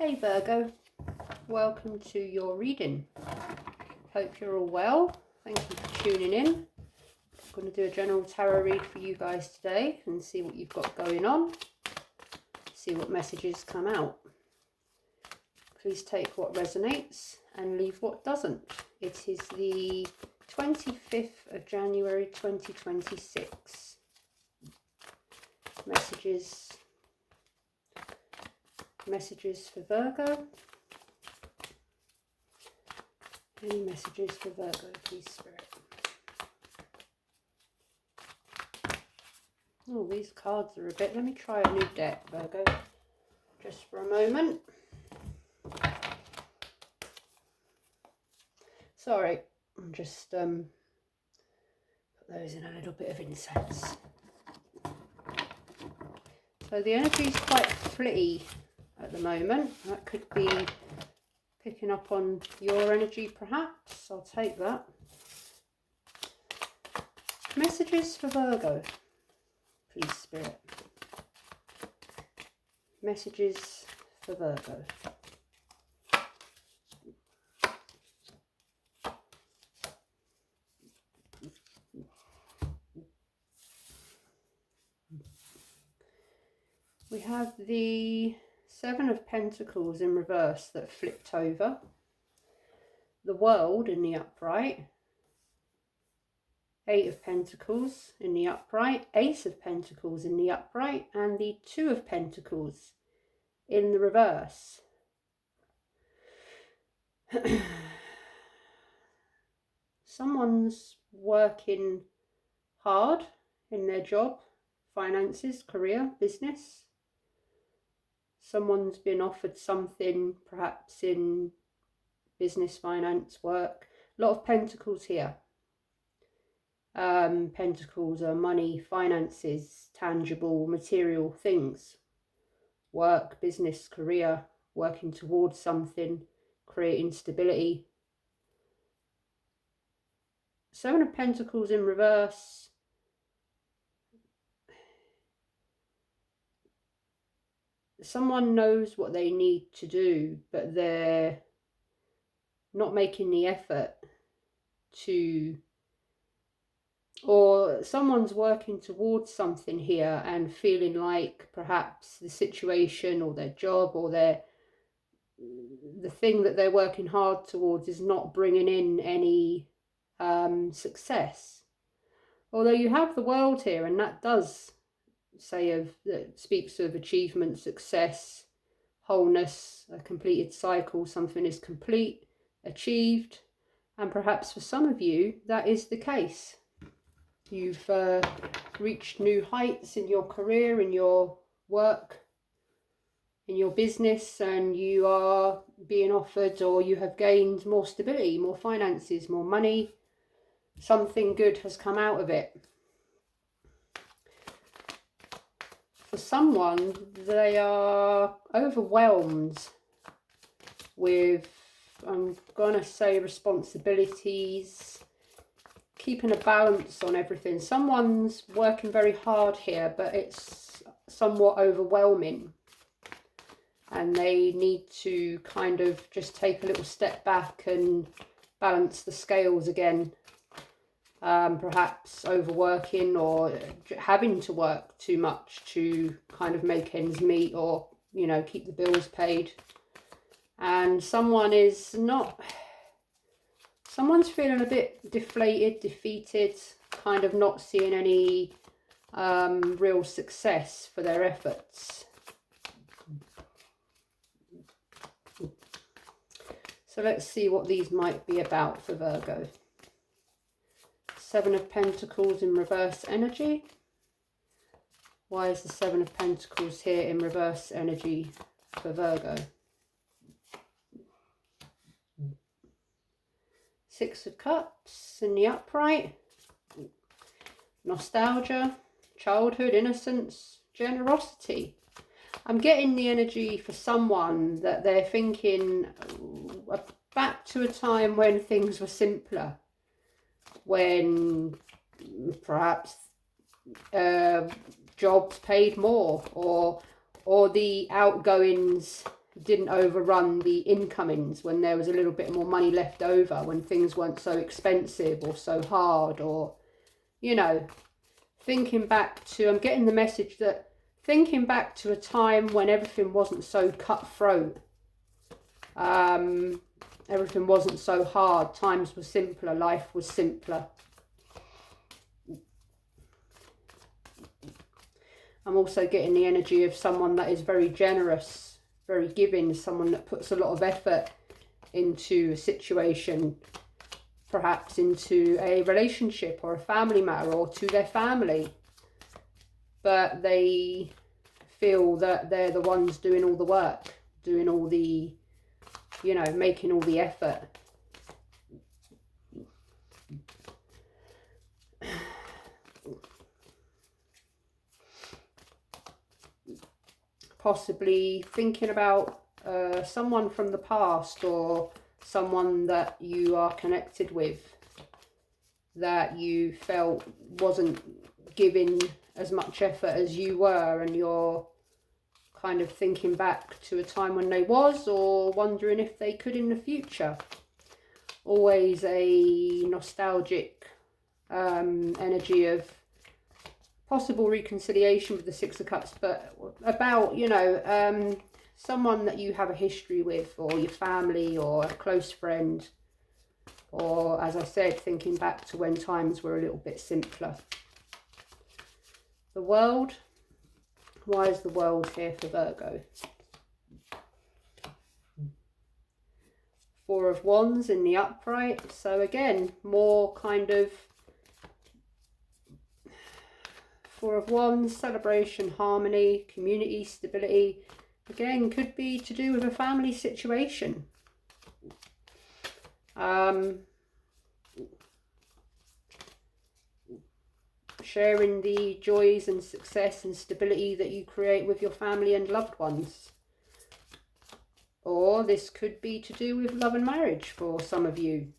Hey Virgo, welcome to your reading. Hope you're all well. Thank you for tuning in. I'm going to do a general tarot read for you guys today and see what you've got going on. See what messages come out. Please take what resonates and leave what doesn't. It is the 25th of January 2026. Messages for Virgo. Any messages for Virgo, please, Spirit? Oh, these cards are a bit... Let me try a new deck, Virgo. Just for a moment. Sorry, I'm just put those in a little bit of incense. So the energy is quite flitty at the moment. That could be picking up on your energy, perhaps. I'll take that. Messages for Virgo, please, Spirit. Messages for Virgo. We have the Seven of Pentacles in reverse that flipped over. The World in the upright. Eight of Pentacles in the upright. Ace of Pentacles in the upright. And the Two of Pentacles in the reverse. Someone's working hard in their job, finances, career, business. Someone's been offered something, perhaps in business, finance, work. A lot of pentacles here. Pentacles are money, finances, tangible, material things. Work, business, career, working towards something, creating stability. Seven of Pentacles in reverse. Someone knows what they need to do, but they're not making the effort to, or someone's working towards something here and feeling like perhaps the situation or their job or the thing that they're working hard towards is not bringing in any success. Although you have the World here, and that does that speaks of achievement, success, wholeness, a completed cycle. Something is complete, achieved, and perhaps for some of you that is the case. You've reached new heights in your career, in your work, in your business, and you are being offered, or you have gained more stability, more finances, more money. Something good has come out of it. For someone, they are overwhelmed with, I'm going to say, responsibilities, keeping a balance on everything. Someone's working very hard here, but it's somewhat overwhelming. And they need to kind of just take a little step back and balance the scales again. Perhaps overworking or having to work too much to kind of make ends meet, or, you know, keep the bills paid. And someone's feeling a bit deflated, defeated, kind of not seeing any real success for their efforts. So let's see what these might be about for Virgo. Seven of Pentacles in reverse energy. Why is the Seven of Pentacles here in reverse energy for Virgo? Six of Cups in the upright. Nostalgia, childhood, innocence, generosity. I'm getting the energy for someone that they're thinking back to a time when things were simpler. When perhaps jobs paid more, or the outgoings didn't overrun the incomings, when there was a little bit more money left over, when things weren't so expensive or so hard, or, you know, thinking back to, I'm getting the message that thinking back to a time when everything wasn't so cutthroat, everything wasn't so hard, times were simpler, life was simpler. I'm also getting the energy of someone that is very generous, very giving, someone that puts a lot of effort into a situation, perhaps into a relationship or a family matter, or to their family. But they feel that they're the ones doing all the work, doing all the, you know, making all the effort. Possibly thinking about someone from the past, or someone that you are connected with that you felt wasn't giving as much effort as you were, and you're kind of thinking back to a time when they was, or wondering if they could in the future. Always a nostalgic energy of possible reconciliation with the Six of Cups, but about, you know, someone that you have a history with, or your family, or a close friend, or, as I said, thinking back to when times were a little bit simpler. The World. Why is the World here for Virgo? Four of Wands in the upright. So again, more kind of Four of Wands, celebration, harmony, community, stability. Again, could be to do with a family situation. Sharing the joys and success and stability that you create with your family and loved ones. Or this could be to do with love and marriage for some of you.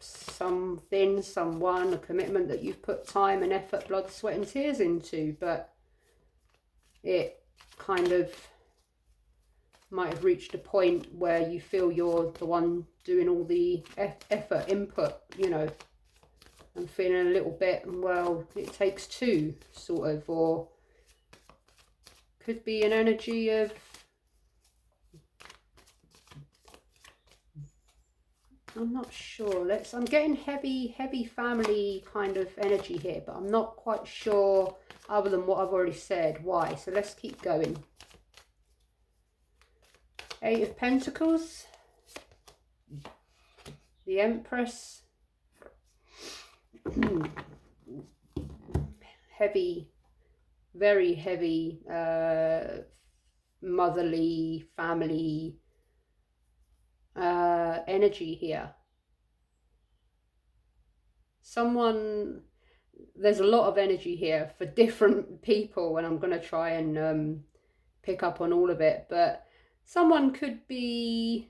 Something, someone, a commitment that you've put time and effort, blood, sweat and tears into, but it kind of might have reached a point where you feel you're the one doing all the effort, input, you know, and feeling a little bit, well, it takes two, sort of. Or could be an energy of I'm not sure. I'm getting heavy family kind of energy here, but I'm not quite sure, other than what I've already said, why. So let's keep going. Eight of Pentacles, the Empress, heavy, very heavy, motherly, family energy here. There's a lot of energy here for different people, and I'm going to try and pick up on all of it, but someone could be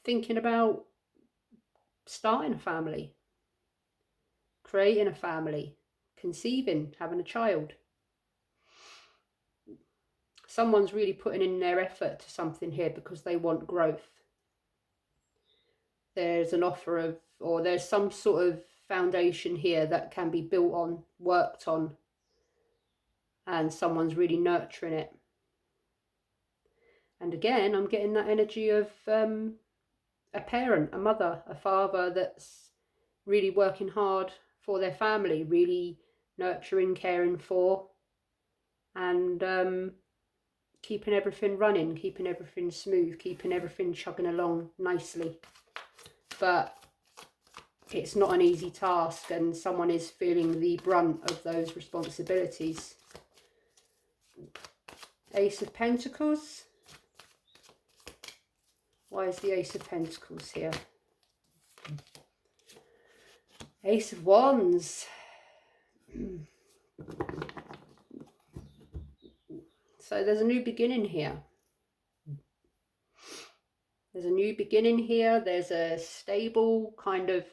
thinking about starting a family, creating a family, conceiving, having a child. Someone's really putting in their effort to something here because they want growth. There's an offer of, or there's some sort of foundation here that can be built on, worked on, and someone's really nurturing it. And again, I'm getting that energy of a parent, a mother, a father that's really working hard for their family, really nurturing, caring for, and keeping everything running, keeping everything smooth, keeping everything chugging along nicely. But it's not an easy task, and someone is feeling the brunt of those responsibilities. Ace of Pentacles. Why is the Ace of Pentacles here? Ace of Wands. So there's a new beginning here. There's a new beginning here. There's a stable kind of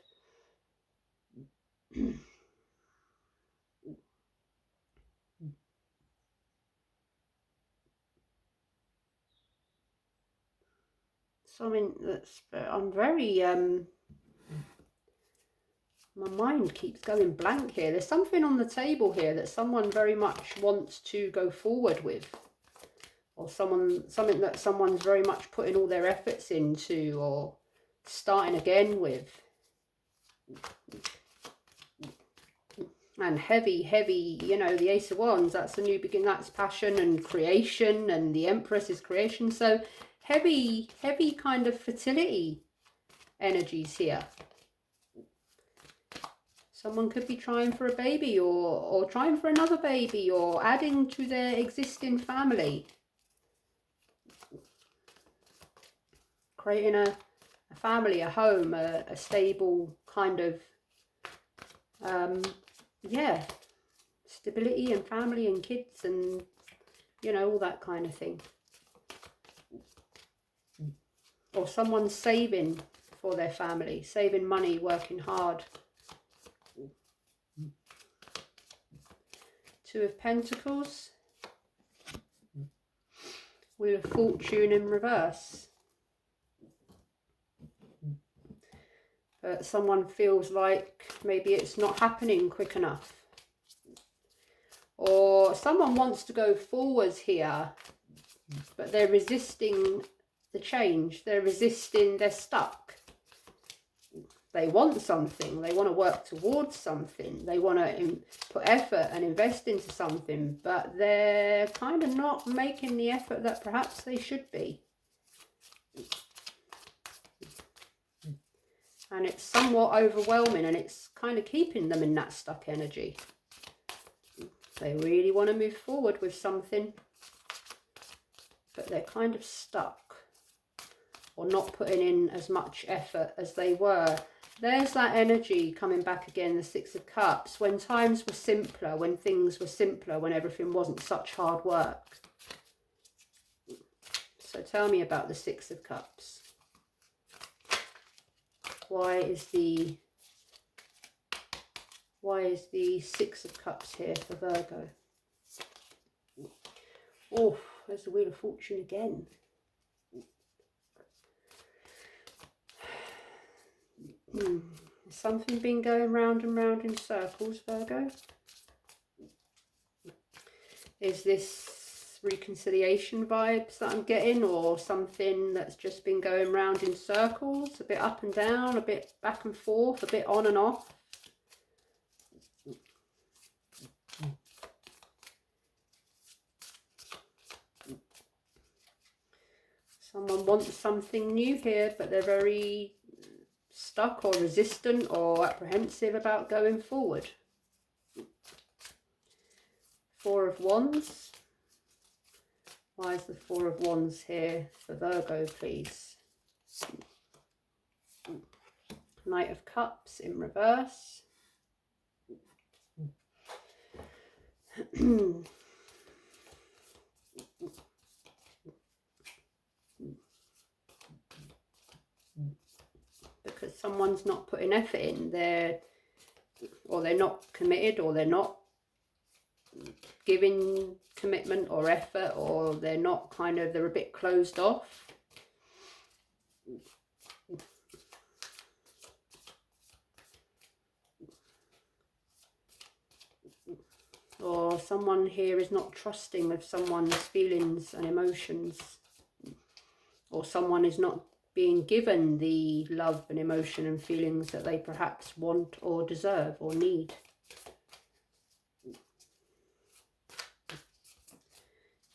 something that's, I'm very, my mind keeps going blank here. There's something on the table here that someone very much wants to go forward with. Or something that someone's very much putting all their efforts into, or starting again with. And heavy, you know, the Ace of Wands, that's a new beginning, that's passion and creation, and the Empress is creation. So heavy kind of fertility energies here. Someone could be trying for a baby, or trying for another baby, or adding to their existing family. Creating a family, a home, a stable kind of, yeah, stability and family and kids and, you know, all that kind of thing. Or someone saving for their family, saving money, working hard. Two of Pentacles. Wheel of Fortune in reverse. But someone feels like maybe it's not happening quick enough. Or someone wants to go forwards here, but they're resisting the change. They're resisting, they're stuck. They want something. They want to work towards something. They want to put effort and invest into something, but they're kind of not making the effort that perhaps they should be. And it's somewhat overwhelming, and it's kind of keeping them in that stuck energy. They really want to move forward with something, but they're kind of stuck, or not putting in as much effort as they were. There's that energy coming back again, the Six of Cups, when times were simpler, when things were simpler, when everything wasn't such hard work. So tell me about the Six of Cups. Why is the Six of Cups here for Virgo? Oh, there's the Wheel of Fortune again. Something been going round and round in circles, Virgo? Is this reconciliation vibes that I'm getting, or something that's just been going round in circles, a bit up and down, a bit back and forth, a bit on and off? Someone wants something new here, but they're very stuck or resistant or apprehensive about going forward. Four of Wands. Why is the Four of Wands here for Virgo, please? Knight of Cups in reverse. Because someone's not putting effort in, they're not committed, or they're not giving commitment or effort, or they're not they're a bit closed off. Or someone here is not trusting of someone's feelings and emotions, or someone is not being given the love and emotion and feelings that they perhaps want or deserve or need.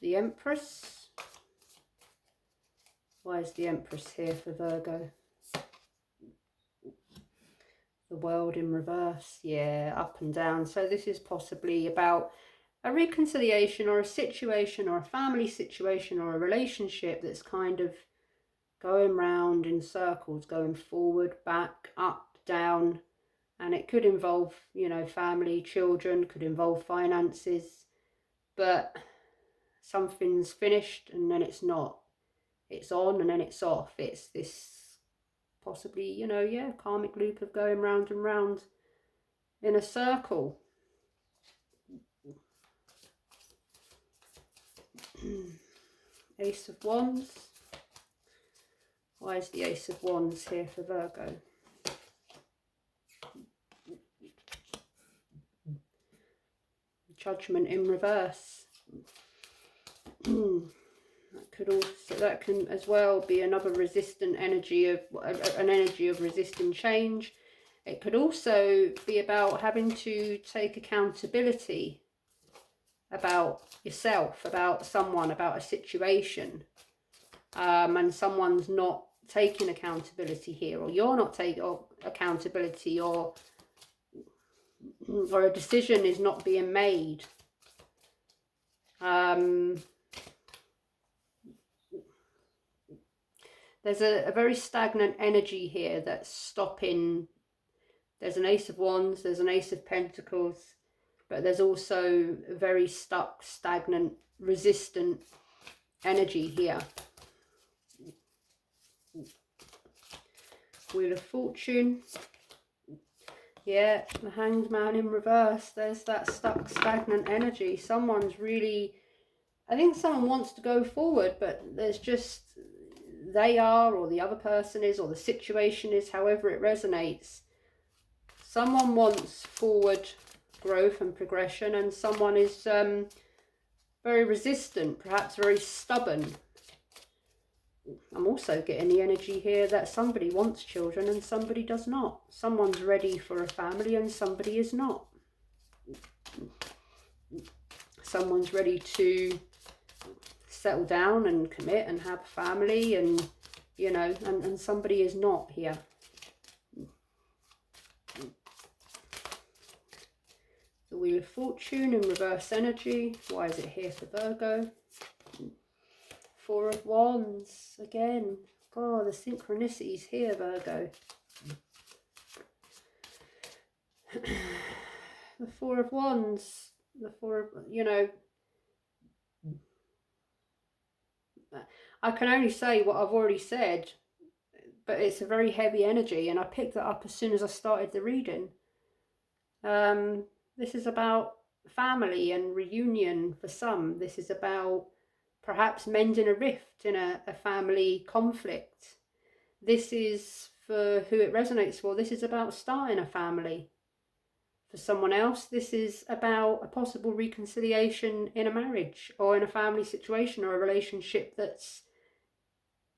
The Empress. Why is the Empress here for Virgo? The World in reverse. Yeah, up and down. So this is possibly about a reconciliation, or a situation, or a family situation, or a relationship that's kind of going round in circles, going forward, back, up, down. And it could involve, you know, family, children, could involve finances. But something's finished and then it's not. It's on and then it's off. It's this possibly, you know, yeah, karmic loop of going round and round in a circle. Ace of Wands. Why is the Ace of Wands here for Virgo? Judgment in reverse. That can as well be another resistant energy of an energy of resisting change. It could also be about having to take accountability about yourself, about someone, about a situation, and someone's not taking accountability here, or you're not taking accountability, or a decision is not being made. There's a very stagnant energy here that's stopping. There's an Ace of Wands, there's an Ace of Pentacles, but there's also a very stuck, stagnant, resistant energy here. Wheel of Fortune. Yeah, the Hanged Man in reverse. There's that stuck, stagnant energy. Someone's really, I think someone wants to go forward, but there's just, they are, or the other person is, or the situation is, however it resonates. Someone wants forward growth and progression, and someone is very resistant, perhaps very stubborn. I'm also getting the energy here that somebody wants children and somebody does not. Someone's ready for a family and somebody is not. Someone's ready to settle down and commit and have a family, and, you know, and somebody is not here. The Wheel of Fortune in reverse energy. Why is it here for Virgo? Four of Wands again. God, the synchronicities here, Virgo. The Four of Wands. The Four of, you know, I can only say what I've already said, but it's a very heavy energy, and I picked that up as soon as I started the reading. This is about family and reunion for some. This is about perhaps mending a rift in a family conflict. This is, for who it resonates for, this is about starting a family. For someone else, this is about a possible reconciliation in a marriage or in a family situation or a relationship that's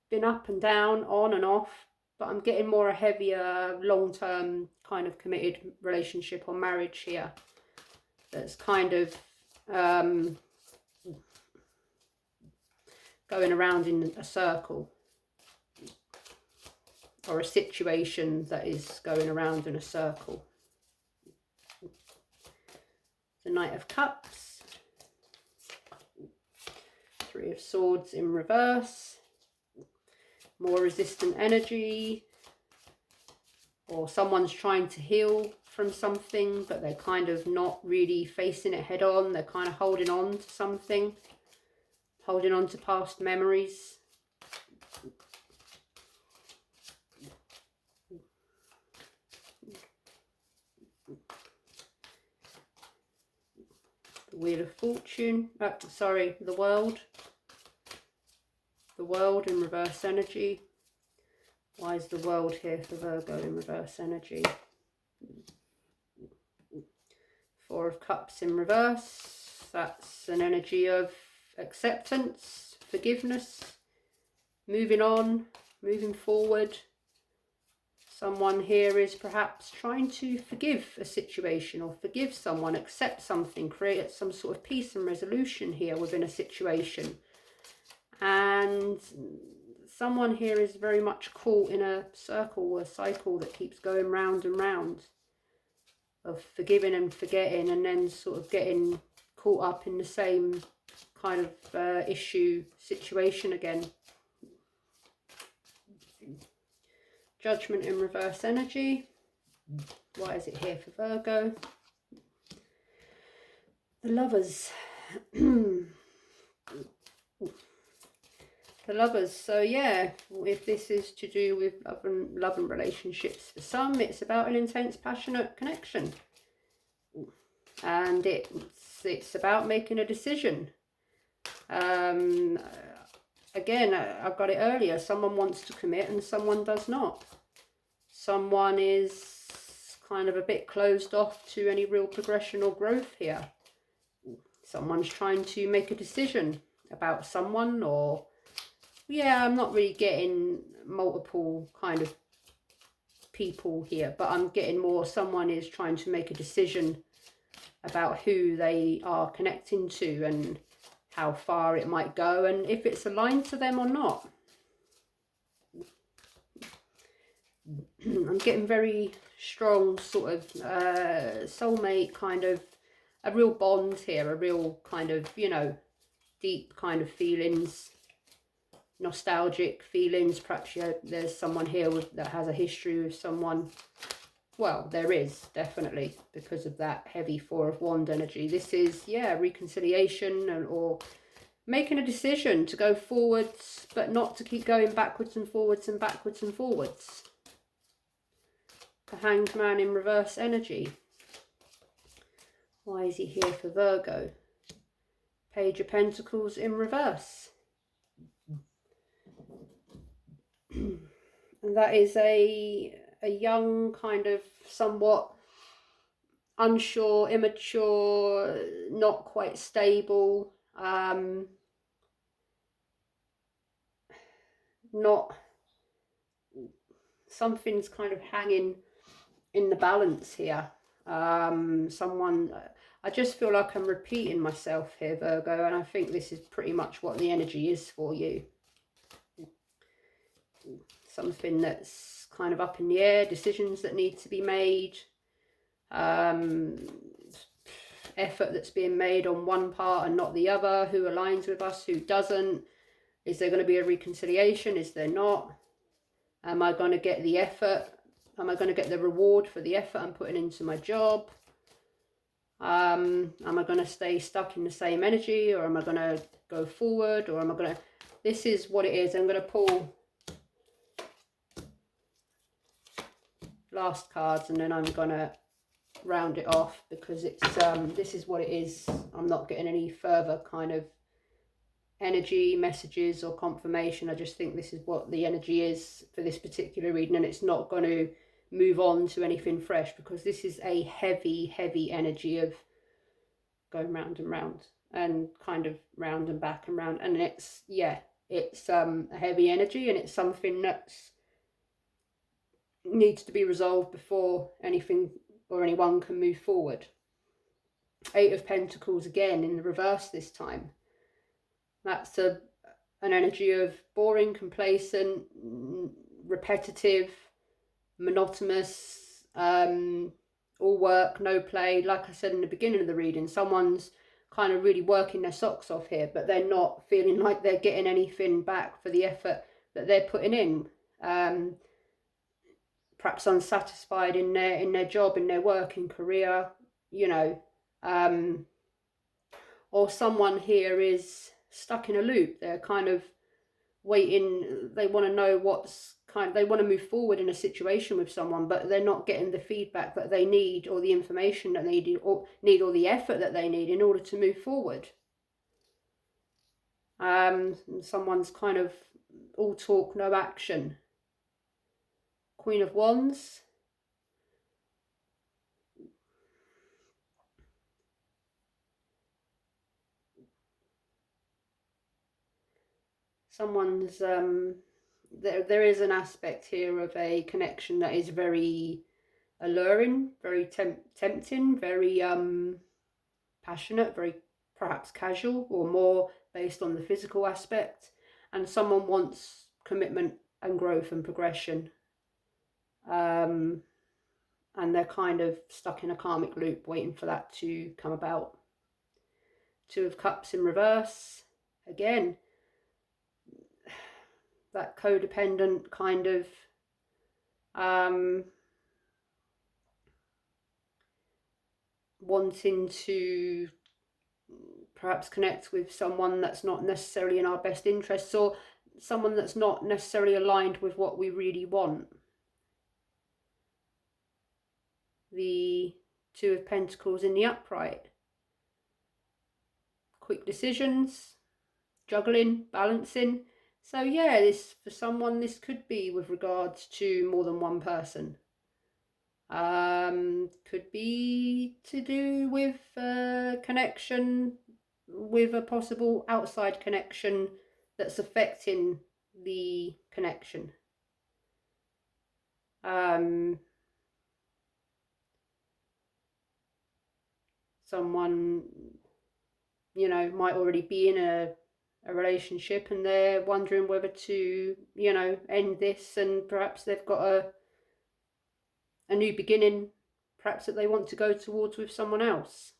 been up and down, on and off, but I'm getting more a heavier, long-term kind of committed relationship or marriage here. That's kind of going around in a circle, or a situation that is going around in a circle. The Knight of Cups, Three of Swords in reverse, more resistant energy, or someone's trying to heal from something, but they're kind of not really facing it head on. They're kind of holding on to something, holding on to past memories. The Wheel of Fortune, the World. The World in reverse energy. Why is the World here for Virgo in reverse energy? Four of Cups in reverse. That's an energy of acceptance, forgiveness, moving on, moving forward. Someone here is perhaps trying to forgive a situation or forgive someone, accept something, create some sort of peace and resolution here within a situation. And someone here is very much caught in a circle or a cycle that keeps going round and round, of forgiving and forgetting, and then sort of getting caught up in the same kind of issue, situation again. Judgment in reverse energy. Why is it here for Virgo? The Lovers. The Lovers. So yeah, if this is to do with love and relationships, for some it's about an intense, passionate connection, and it's about making a decision. again, I've got it earlier, someone wants to commit and someone does not. Someone is kind of a bit closed off to any real progression or growth here. Someone's trying to make a decision about someone, or yeah, I'm not really getting multiple kind of people here, but I'm getting more someone is trying to make a decision about who they are connecting to and how far it might go and if it's aligned to them or not. I'm getting very strong sort of soulmate, kind of a real bond here, a real kind of, you know, deep kind of feelings, nostalgic feelings. Perhaps there's someone here that has a history with someone. Well, there is definitely, because of that heavy Four of Wands energy. This is, yeah, reconciliation or making a decision to go forwards, but not to keep going backwards and forwards and backwards and forwards. The Hanged Man in reverse energy. Why is he here for Virgo? Page of Pentacles in reverse. And that is a young, kind of somewhat unsure, immature, not quite stable, not, something's kind of hanging in the balance here. Someone, I just feel like I'm repeating myself here, Virgo, and I think this is pretty much what the energy is for you. Something that's kind of up in the air, decisions that need to be made, effort that's being made on one part and not the other, who aligns with us, who doesn't. Is there going to be a reconciliation? Is there not? Am I going to get the effort? Am I going to get the reward for the effort I'm putting into my job? Am I going to stay stuck in the same energy, or am I going to go forward, or am I going to... This is what it is. I'm going to pull last cards and then I'm going to round it off, because it's this is what it is. I'm not getting any further kind of energy messages or confirmation. I just think this is what the energy is for this particular reading, and it's not going to move on to anything fresh, because this is a heavy energy of going round and round and kind of round and back and round, and it's, yeah, it's a heavy energy, and it's something that's needs to be resolved before anything or anyone can move forward. Eight of Pentacles again in the reverse this time. That's an energy of boring, complacent, repetitive, monotonous, all work, no play. Like I said in the beginning of the reading, someone's kind of really working their socks off here, but they're not feeling like they're getting anything back for the effort that they're putting in. Perhaps unsatisfied in their job, in their working career, you know, or someone here is stuck in a loop. They're kind of waiting. They want to know what's they want to move forward in a situation with someone, but they're not getting the feedback that they need, or the information that they need, or the effort that they need in order to move forward. Someone's kind of all talk, no action. Queen of Wands. Someone's there is an aspect here of a connection that is very alluring, very tempting, very passionate, very perhaps casual, or more based on the physical aspect, and someone wants commitment and growth and progression, and they're kind of stuck in a karmic loop waiting for that to come about. Two of Cups in reverse again. That codependent kind of wanting to perhaps connect with someone that's not necessarily in our best interests, or someone that's not necessarily aligned with what we really want. The Two of Pentacles in the upright. Quick decisions, juggling, balancing. So yeah, this, for someone, this could be with regards to more than one person. Could be to do with connection with a possible outside connection that's affecting the connection. Someone, you know, might already be in a relationship and they're wondering whether to, you know, end this, and perhaps they've got a new beginning, perhaps that they want to go towards with someone else.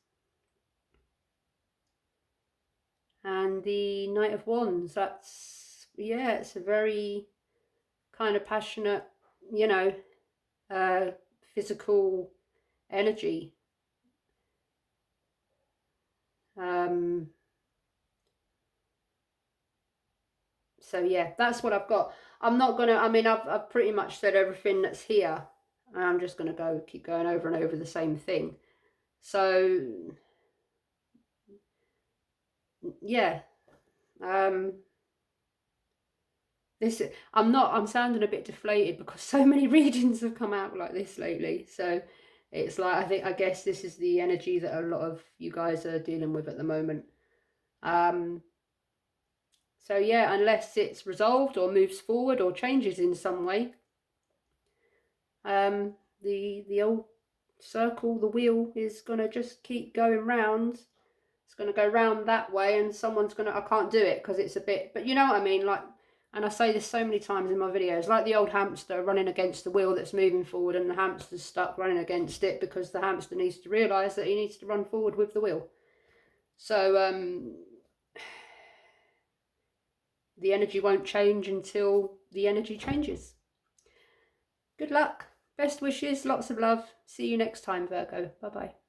And the Knight of Wands, that's, yeah, it's a very kind of passionate, you know, physical energy. So yeah, that's what I've got. I'm not gonna, I mean, I've pretty much said everything that's here. I'm just gonna keep going over and over the same thing. So yeah, this, I'm sounding a bit deflated because so many readings have come out like this lately. So it's like, I guess this is the energy that a lot of you guys are dealing with at the moment. So yeah, unless it's resolved or moves forward or changes in some way, the old circle, the wheel, is gonna just keep going round. It's gonna go round that way, and someone's gonna, I can't do it because it's a bit, but you know what I mean, like, and I say this so many times in my videos, like the old hamster running against the wheel that's moving forward, and the hamster's stuck running against it because the hamster needs to realise that he needs to run forward with the wheel. So the energy won't change until the energy changes. Good luck. Best wishes. Lots of love. See you next time, Virgo. Bye-bye.